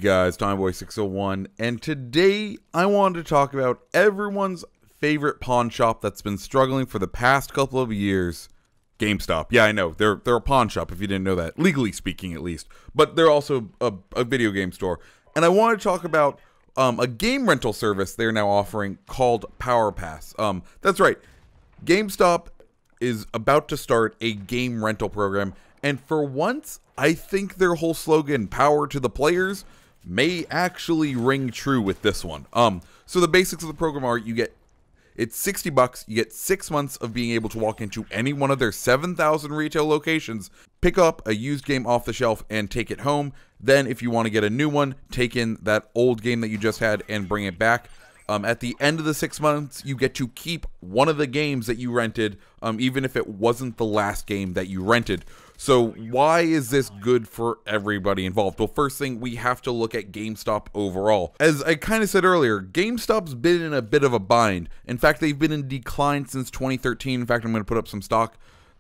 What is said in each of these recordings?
guys, Timeboy601, and today I wanted to talk about everyone's favorite pawn shop that's been struggling for the past couple of years, Gamestop. Yeah, I know, they're a pawn shop if you didn't know that, legally speaking at least, but they're also a video game store. And I want to talk about a game rental service they're now offering called Power Pass. That's right, GameStop is about to start a game rental program, and for once, I think their whole slogan, "Power to the Players," may actually ring true with this one. So the basics of the program are it's $60, you get 6 months of being able to walk into any one of their 7,000 retail locations, pick up a used game off the shelf and take it home. Then if you want to get a new one, take in that old game that you just had and bring it back. At the end of the 6 months, you get to keep one of the games that you rented, even if it wasn't the last game that you rented. So why is this good for everybody involved? Well, first thing, we have to look at GameStop overall. As I kind of said earlier, GameStop's been in a bit of a bind. In fact, they've been in decline since 2013. In fact, I'm going to put up some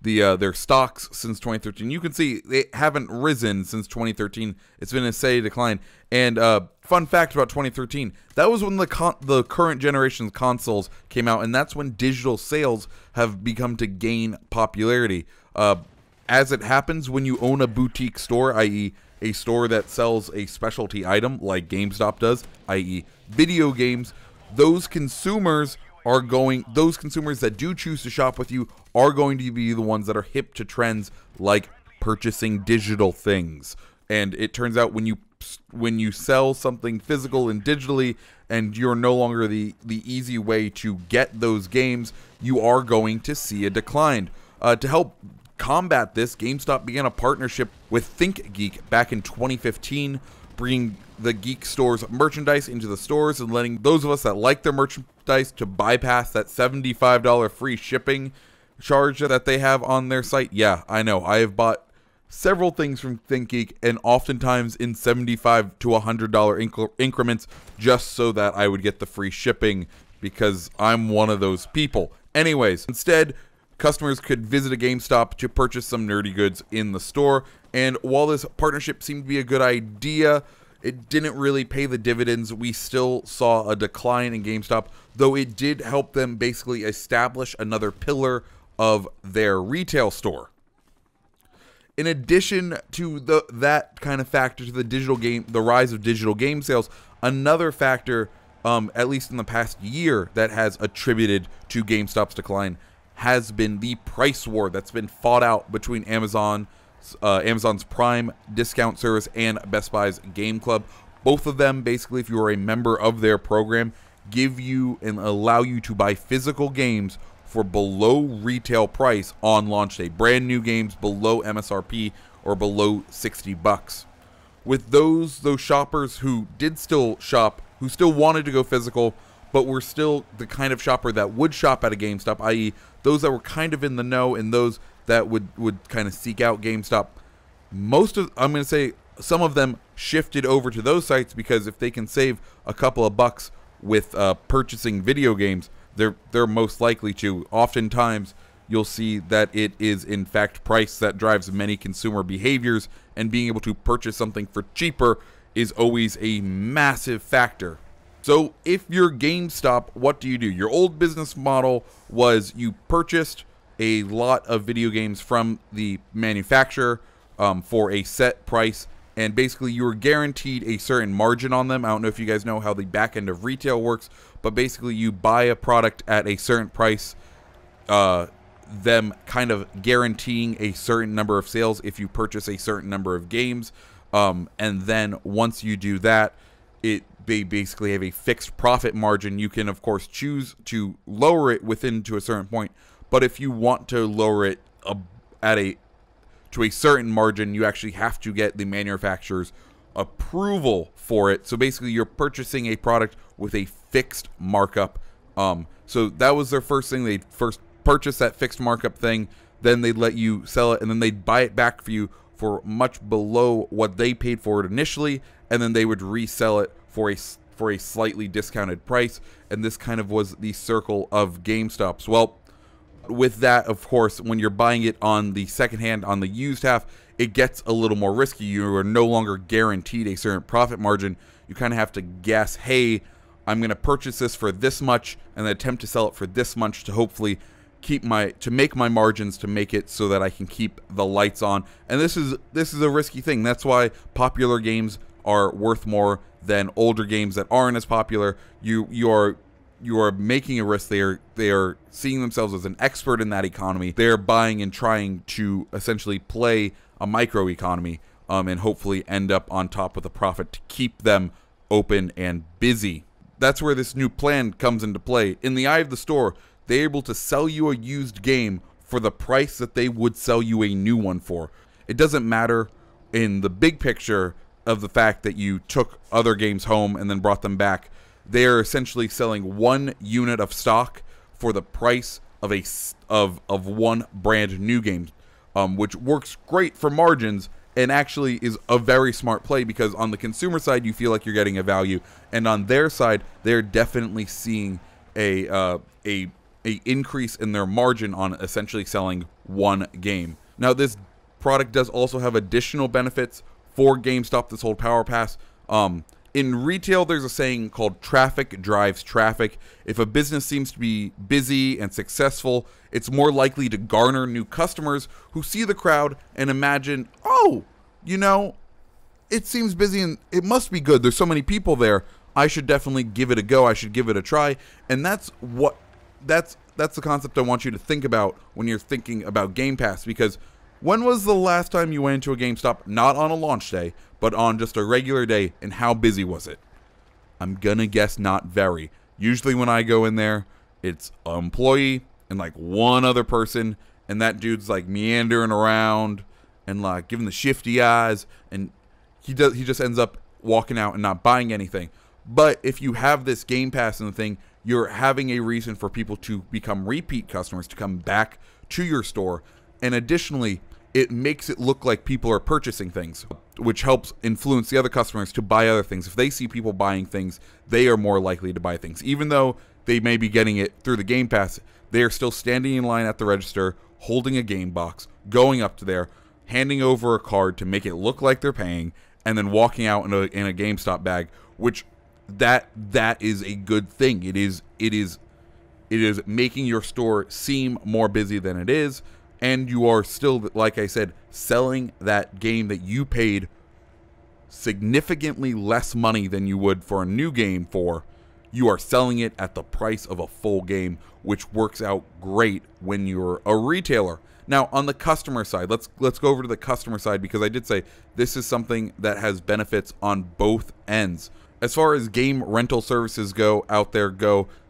their stocks since 2013. You can see they haven't risen since 2013. It's been a steady decline. And fun fact about 2013, that was when the current generation's consoles came out, and that's when digital sales have begun to gain popularity. As it happens, when you own a boutique store, i.e. a store that sells a specialty item like GameStop does, i.e. video games, those consumers that do choose to shop with you are going to be the ones that are hip to trends like purchasing digital things. And it turns out when you sell something physical and digitally, and you're no longer the easy way to get those games, you are going to see a decline. To help combat this, GameStop began a partnership with ThinkGeek back in 2015, bringing the geek store's merchandise into the stores and letting those of us that like their merchandise to bypass that $75 free shipping charge that they have on their site. Yeah, I know. I have bought several things from ThinkGeek, and oftentimes in $75 to $100 increments, just so that I would get the free shipping, because I'm one of those people. Anyways, instead, customers could visit a GameStop to purchase some nerdy goods in the store. And while this partnership seemed to be a good idea, it didn't really pay the dividends. We still saw a decline in GameStop, though it did help them basically establish another pillar of their retail store. In addition to that kind of factor, to the rise of digital game sales, another factor, at least in the past year, that has attributed to GameStop's decline has been the price war that's been fought out between Amazon's Prime discount service and Best Buy's Game Club. Both of them, basically, if you are a member of their program, give you and allow you to buy physical games for below retail price on launch day. Brand new games below MSRP or below $60. With those shoppers who did still shop, who still wanted to go physical, but were still the kind of shopper that would shop at a GameStop, i.e. those that were kind of in the know and those that would kind of seek out GameStop, I'm going to say some of them shifted over to those sites, because if they can save a couple of bucks with purchasing video games, they're most likely to. Oftentimes, you'll see that it is in fact price that drives many consumer behaviors, and being able to purchase something for cheaper is always a massive factor. So if you're GameStop, what do? Your old business model was you purchased a lot of video games from the manufacturer for a set price, and basically you were guaranteed a certain margin on them. I don't know if you guys know how the back end of retail works, but basically you buy a product at a certain price, them kind of guaranteeing a certain number of sales if you purchase a certain number of games, and then once you do that, they basically have a fixed profit margin. You can, of course, choose to lower it to a certain point, but if you want to lower it to a certain margin, you actually have to get the manufacturer's approval for it. So basically, you're purchasing a product with a fixed markup. So that was their first thing. They'd first purchase that fixed markup thing, then they'd let you sell it, and then they'd buy it back for you for much below what they paid for it initially, and then they would resell it for a slightly discounted price. And this kind of was the circle of GameStops. Well, with that, of course, when you're buying it on the second hand, on the used half, it gets a little more risky. You are no longer guaranteed a certain profit margin. You kind of have to guess, hey, I'm going to purchase this for this much and then attempt to sell it for this much to hopefully make my margins, to make it so that I can keep the lights on. And this is a risky thing. That's why popular games are worth more than older games that aren't as popular. You are making a risk. They are seeing themselves as an expert in that economy. They're buying and trying to essentially play a micro economy, and hopefully end up on top with a profit to keep them open and busy. That's where this new plan comes into play. In the eye of the store, they're able to sell you a used game for the price that they would sell you a new one for. It doesn't matter in the big picture of the fact that you took other games home and then brought them back. They're essentially selling one unit of stock for the price of one brand new game, which works great for margins and actually is a very smart play, because on the consumer side you feel like you're getting a value, and on their side they're definitely seeing a increase in their margin on essentially selling one game. Now, this product does also have additional benefits for GameStop, this whole Power Pass. In retail, there's a saying called traffic drives traffic. If a business seems to be busy and successful, it's more likely to garner new customers who see the crowd and imagine, oh, you know, it seems busy and it must be good. There's so many people there. I should definitely give it a go. I should give it a try. And that's the concept I want you to think about when you're thinking about Game Pass, because when was the last time you went into a GameStop, not on a launch day, but on just a regular day, and how busy was it? I'm gonna guess not very. Usually when I go in there, it's an employee and like one other person, and that dude's like meandering around and like giving the shifty eyes, and he just ends up walking out and not buying anything. But if you have this Game Pass and the thing, you're having a reason for people to become repeat customers, to come back to your store. And additionally, it makes it look like people are purchasing things, which helps influence the other customers to buy other things. If they see people buying things, they are more likely to buy things. Even though they may be getting it through the Game Pass, they are still standing in line at the register, holding a game box, going up to there, handing over a card to make it look like they're paying, and then walking out in a GameStop bag, which that is a good thing. It is making your store seem more busy than it is, and you are still, like I said, selling that game that you paid significantly less money than you would for a new game for. You are selling it at the price of a full game, which works out great when you're a retailer. Now, on the customer side, let's go over to the customer side, because I did say this is something that has benefits on both ends. As far as game rental services go,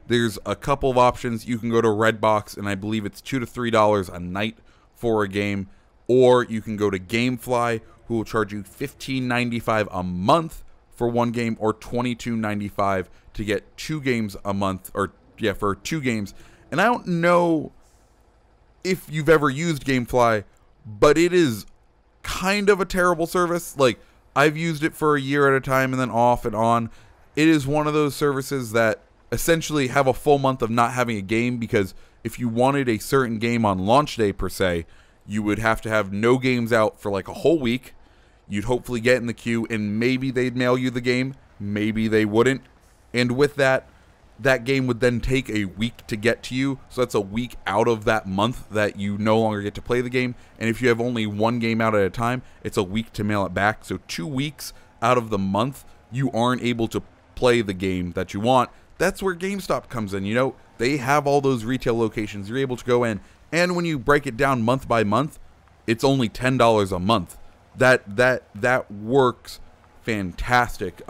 there's a couple of options. You can go to Redbox, and I believe it's $2 to $3 a night for a game, or you can go to GameFly, who will charge you $15.95 a month for one game, or $22.95 to get 2 games a month, or yeah, for 2 games. And I don't know if you've ever used GameFly, but it is kind of a terrible service. Like, I've used it for a year at a time and then off and on. It is one of those services that essentially have a full month of not having a game, because if you wanted a certain game on launch day per se, you would have to have no games out for like a whole week. You'd hopefully get in the queue, and maybe they'd mail you the game, maybe they wouldn't. And with that game would then take a week to get to you. So that's a week out of that month that you no longer get to play the game. And if you have only one game out at a time, it's a week to mail it back. So 2 weeks out of the month, you aren't able to play the game that you want. That's where GameStop comes in. You know, they have all those retail locations. You're able to go in, and when you break it down month by month, it's only $10 a month. That works fantastic.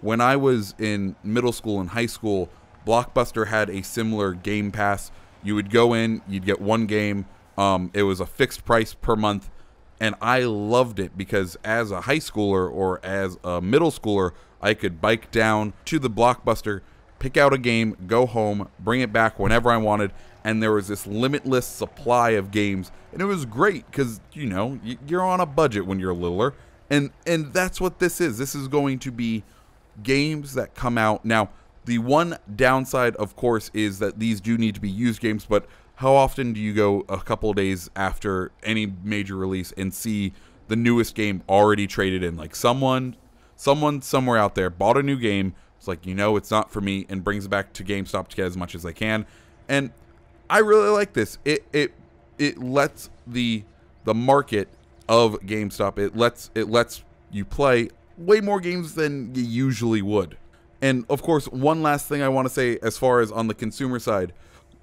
When I was in middle school and high school, Blockbuster had a similar Game Pass. You would go in, you'd get one game. It was a fixed price per month, and I loved it because as a high schooler or as a middle schooler, I could bike down to the Blockbuster, pick out a game, go home, bring it back whenever I wanted, and there was this limitless supply of games, and it was great because, you know, you're on a budget when you're littler, and that's what this is. This is going to be games that come out. Now, the one downside, of course, is that these do need to be used games, but how often do you go a couple of days after any major release and see the newest game already traded in? Like someone somewhere out there bought a new game, it's like, it's not for me, and brings it back to GameStop to get as much as they can. And I really like this. It lets the market of GameStop, it lets you play way more games than you usually would. And of course, one last thing I want to say as far as on the consumer side,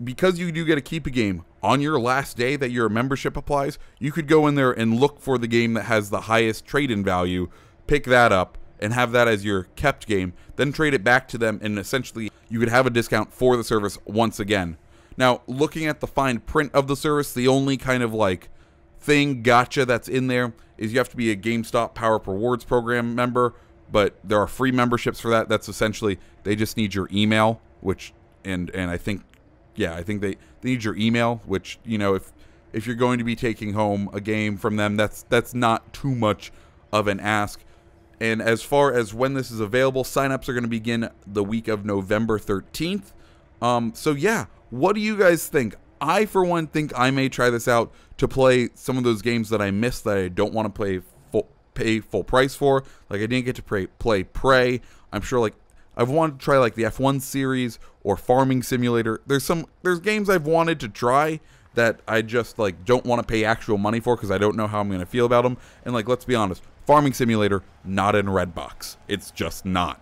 because you do get to keep a game on your last day that your membership applies, you could go in there and look for the game that has the highest trade-in value, pick that up, and have that as your kept game, then trade it back to them, and essentially you could have a discount for the service once again. Now, looking at the fine print of the service, the only kind of like gotcha that's in there is you have to be a GameStop Power Up Rewards program member, but there are free memberships for that. That's essentially, they just need your email, which, and I think they need your email, which, if you're going to be taking home a game from them, that's not too much of an ask. And as far as when this is available, signups are going to begin the week of November 13th. So yeah, what do you guys think? I, for one, think I may try this out to play some of those games that I missed that I don't want to pay full price for. Like, I didn't get to play Prey. I'm sure, like, I've wanted to try, like, the F1 series or Farming Simulator. There's games I've wanted to try that I just, like, don't want to pay actual money for because I don't know how I'm going to feel about them. And, like, let's be honest, Farming Simulator, not in Redbox. It's just not.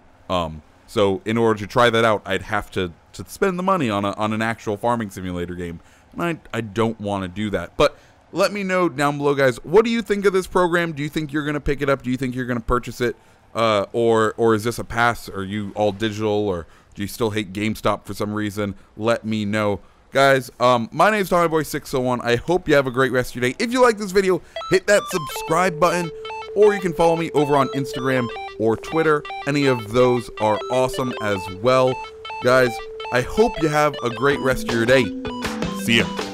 So in order to try that out, I'd have to spend the money on an actual Farming Simulator game. And I don't want to do that. But let me know down below, guys, what do you think of this program? Do you think you're going to pick it up? Do you think you're going to purchase it? Or is this a pass? Are you all digital? Or do you still hate GameStop for some reason? Let me know. Guys, my name is TommyBoy601. I hope you have a great rest of your day. If you like this video, hit that subscribe button. Or you can follow me over on Instagram or Twitter. Any of those are awesome as well. Guys, I hope you have a great rest of your day. See ya.